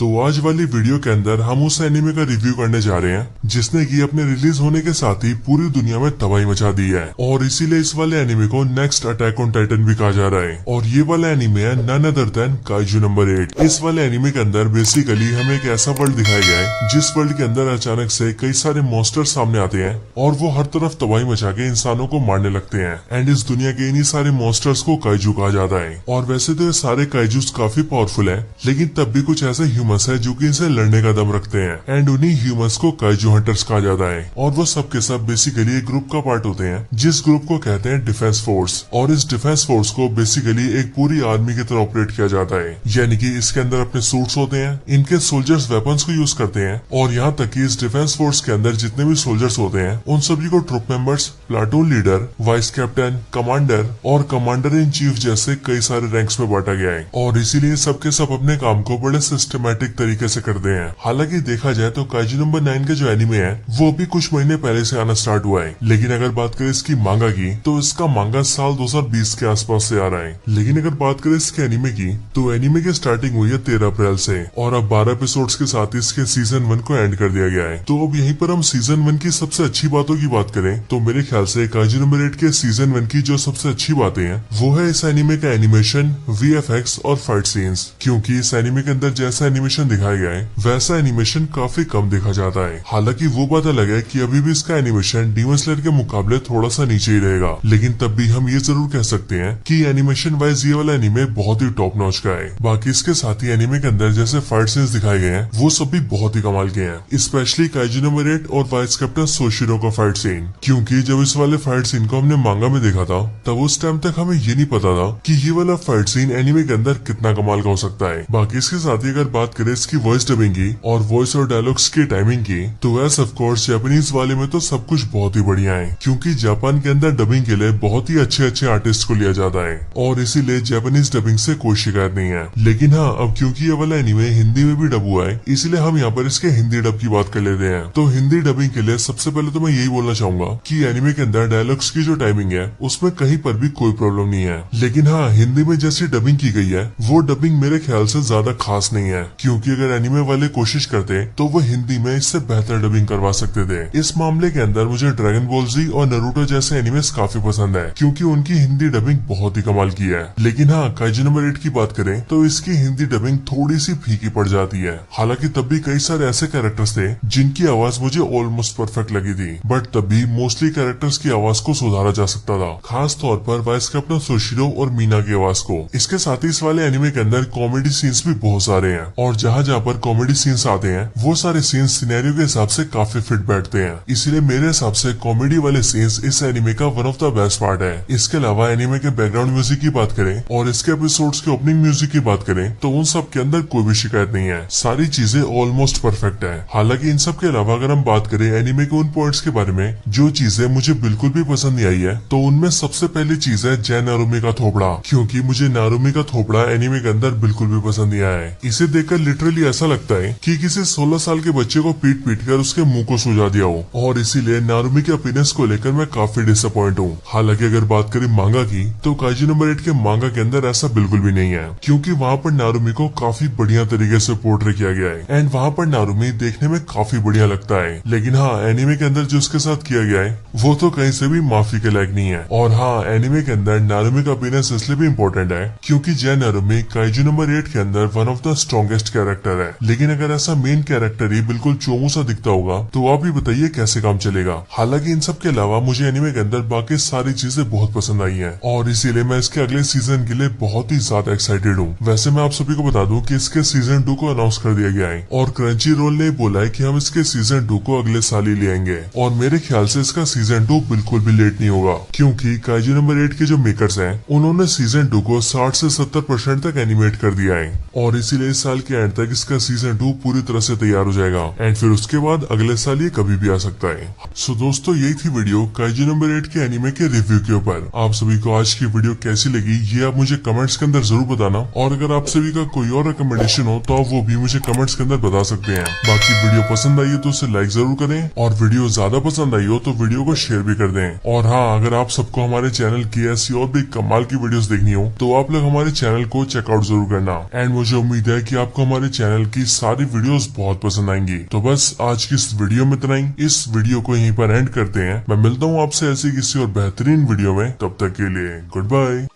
तो आज वाली वीडियो के अंदर हम उस एनिमे का रिव्यू करने जा रहे हैं जिसने की अपने रिलीज होने के साथ ही पूरी दुनिया में तबाही मचा दी है और इसीलिए इस वाले एनिमे को नेक्स्ट अटैक ऑन टाइटन भी कहा जा रहा है। और ये वाला एनिमे है none other than Kaiju number 8। इस वाले एनिमे के अंदर बेसिकली हमें एक ऐसा वर्ल्ड दिखाया गया है जिस वर्ल्ड के अंदर अचानक से कई सारे मॉन्स्टर सामने आते हैं और वो हर तरफ तबाही मचा के इंसानों को मारने लगते हैं। एंड इस दुनिया के इन्हीं सारे मॉन्स्टर्स को काइजू कहा जाता है। और वैसे तो ये सारे काइजूस काफी पावरफुल है, लेकिन तब भी कुछ ऐसे ह्यूमंस है जो कि इनसे लड़ने का दम रखते हैं। एंड उन्हीं ह्यूमंस को काइजू हंटर्स कहा जाता है। और वो सब के सब बेसिकली एक ग्रुप का पार्ट होते हैं जिस ग्रुप को कहते हैं डिफेंस फोर्स। और इस डिफेंस फोर्स को बेसिकली एक पूरी आर्मी की तरह ऑपरेट किया जाता है, यानी कि इसके अंदर अपने सूट्स होते हैं, इनके सोल्जर्स वेपन्स को यूज करते हैं और यहाँ तक कि इस डिफेंस फोर्स के अंदर जितने भी सोल्जर्स होते हैं उन सभी को troop members, platoon leader, vice captain, commander और कमांडर इन चीफ जैसे कई सारे रैंक्स में बांटा गया है। और इसीलिए सबके सब अपने काम को बड़े सिस्टमैटिक तरीके से करते हैं। हालांकि देखा जाए तो काइजू नंबर 9 का जो एनिमे है वो भी कुछ महीने पहले से आना स्टार्ट हुआ है, लेकिन अगर बात करें इसकी मांगा की तो इसका मांगा साल 2020 के आसपास से आ रहा है। लेकिन अगर बात करें इसके एनिमे की तो एनिमे की स्टार्टिंग हुई है 13 अप्रैल से और अब 12 एपिसोड्स के साथ इसके सीजन 1 को एंड कर दिया गया है। तो अब यहीं पर हम सीजन 1 की सबसे अच्छी बातों की बात करें तो मेरे ख्याल से काइजू नंबर 8 के सीजन 1 की जो सबसे अच्छी बातें हैं वो है इस एनिमे का एनिमेशन, VFX और फाइट सीन्स। क्योंकि इस एनिमे के अंदर जैसा एनिमेशन दिखाया गया है वैसा एनिमेशन काफी कम देखा जाता है। हालांकि वो बात अलग है कि अभी भी इसका एनिमेशन डीमन स्लेयर के मुकाबले थोड़ा सा नीचे ही रहेगा, लेकिन तब भी हम ये जरूर कह सकते हैं कि एनिमेशन वाइज ये वाला एनिमे बहुत ही टॉप नॉच का है। बाकी इसके साथ ही एनिमे के अंदर जैसे फाइट सीन्स दिखाए गए हैं वो सब भी बहुत ही कमाल के हैं, स्पेशली काइजू नंबर 8 और वाइस कैप्टन सोशिरो का फाइट सीन। क्योंकि जब इस वाले फाइट सीन को हमने मांगा में देखा था तब उस टाइम तक हमें ये नहीं पता था कि ये वाला फाइट सीन एनिमे के अंदर कितना कमाल का हो सकता है। बाकी इसके साथ ही अगर बात करें इसकी वॉइस डबिंग की और वॉइस और डायलॉग्स की टाइमिंग की तो एस ऑफ कोर्स जापानीज वाले में तो सब कुछ बहुत ही बढ़िया है, क्योंकि जापान के अंदर डबिंग के लिए बहुत ही अच्छे आर्टिस्ट को लिया जाता है और इसीलिए जापानीज डबिंग से कोई शिकायत नहीं है। लेकिन हाँ, अब क्योंकि ये वाला एनिमे हिंदी में भी डब हुआ है इसलिए हम यहाँ पर इसके हिंदी डब की बात कर लेते हैं। तो हिंदी डबिंग के लिए सबसे पहले तो मैं यही बोलना चाहूंगा कि एनिमे के अंदर डायलॉग्स की जो टाइमिंग है उसमें कहीं पर भी कोई प्रॉब्लम नहीं है। लेकिन हाँ, हिंदी में जैसी डबिंग की गई है वो डबिंग मेरे ख्याल से ज्यादा खास नहीं है, क्योंकि अगर एनिमे वाले कोशिश करते तो वो हिंदी में इससे बेहतर डबिंग करवा सकते थे। इस मामले के अंदर मुझे ड्रैगन बॉल जी और नारुतो जैसे एनिमेस काफी पसंद है, क्योंकि उनकी हिंदी डबिंग बहुत ही कमाल की है। लेकिन हाँ, काइजू नंबर 8 की बात करें तो इसकी हिंदी डबिंग थोड़ी सी फीकी पड़ जाती है। हालांकि तब भी कई सारे ऐसे कैरेक्टर्स थे जिनकी आवाज मुझे ऑलमोस्ट परफेक्ट लगी थी, बट तब भी मोस्टली कैरेक्टर्स की आवाज को सुधारा जा सकता था, खास तौर पर वाइस कैप्टन सोशिरो और मीना की आवाज को। इसके साथ ही इस वाले एनिमे के अंदर कॉमेडी सीन्स भी बहुत सारे हैं और जहाँ जहाँ पर कॉमेडी सीन्स आते हैं वो सारे सीन्स सिनेरियो के हिसाब से काफी फिट बैठते हैं। इसीलिए मेरे हिसाब से कॉमेडी वाले सीन्स इस एनिमे का one of the best part है। इसके अलावा एनिमे के बैकग्राउंड म्यूजिक की बात करें और इसके एपिसोड्स के ओपनिंग म्यूजिक की बात करें तो उन सब के अंदर कोई भी शिकायत नहीं है, सारी चीजें ऑलमोस्ट परफेक्ट है। हालांकि इन सब के अलावा अगर हम बात करें एनिमे के उन पॉइंट्स के बारे में जो चीजें मुझे बिल्कुल भी पसंद नहीं आई है तो उनमें सबसे पहली चीज है जय नारुमी का थोपड़ा। क्योंकि मुझे नारुमी का थोपड़ा एनिमे के अंदर बिल्कुल भी पसंद नहीं आया है। इसे देखकर लिटरली ऐसा लगता है कि किसी 16 साल के बच्चे को पीट कर उसके मुंह को सुझा दिया हो, और इसीलिए नारुमी के अपीयरेंस को लेकर मैं काफी डिसअपॉइंट हूँ। हालांकि अगर बात करें मांगा की तो काइजू नंबर 8 के मांगा के अंदर ऐसा बिल्कुल भी नहीं है, क्योंकि वहाँ पर नारुमी को काफी बढ़िया तरीके से पोर्ट्रे किया गया है एंड वहाँ पर नारुमी देखने में काफी बढ़िया लगता है। लेकिन हाँ, एनिमे के अंदर जो उसके साथ किया गया है वो तो कहीं से भी माफी के लायक नहीं है। और हाँ, एनिमे के अंदर नारुमी का अपीयरेंस इसलिए भी इम्पोर्टेंट है क्योंकि जय नारुमी काइजू नंबर 8 के अंदर one of the strongest character है। लेकिन अगर ऐसा मेन कैरेक्टर ही बिल्कुल चोमू सा दिखता होगा तो आप ही बताइए कैसे काम चलेगा। हालांकि इन सब के अलावा मुझे एनिमे के अंदर बाकी सारी चीजें बहुत पसंद आई हैं और इसीलिए मैं इसके अगले सीजन के लिए बहुत ही ज्यादा एक्साइटेड हूँ। वैसे मैं आप सभी को बता दूं कि इसके सीजन 2 को अनाउंस कर दिया गया है और क्रंची रोल ने बोला है कि हम इसके सीजन 2 को अगले साल ही ले आएंगे। और मेरे ख्याल से इसका सीजन 2 बिल्कुल भी लेट नहीं होगा, क्योंकि काइजू नंबर 8 के जो मेकर्स हैं उन्होंने सीजन 2 को 60 से 70% तक एनिमेट कर दिया है और इसीलिए इस साल के एंड तक इसका सीजन 2 पूरी तरह से तैयार हो जाएगा एंड फिर उसके बाद अगले साल ये कभी भी आ सकता है। सो दोस्तों, यही थी वीडियो काइजू नंबर 8 के एनिमे के रिव्यू के ऊपर। आप सभी को आज की वीडियो कैसी लगी ये आप मुझे कमेंट्स के अंदर जरूर बताना, और अगर आप सभी का कोई और रिकमेंडेशन हो तो आप वो भी मुझे कमेंट्स के अंदर बता सकते हैं। बाकी वीडियो पसंद आई हो तो उसे लाइक जरूर करें और वीडियो ज्यादा पसंद आई हो तो वीडियो को शेयर भी कर दें। और हाँ, अगर आप सबको हमारे चैनल की ऐसी और भी कमाल की वीडियोस देखनी हो तो आप लोग हमारे चैनल को चेकआउट जरूर करना एंड मुझे उम्मीद है कि आपको हमारे चैनल की सारी वीडियोस बहुत पसंद आएंगी। तो बस आज की इस वीडियो में इतना ही। इस वीडियो को यहीं पर एंड करते हैं। मैं मिलता हूँ आपसे ऐसी किसी और बेहतरीन वीडियो में, तब तक के लिए गुड बाय।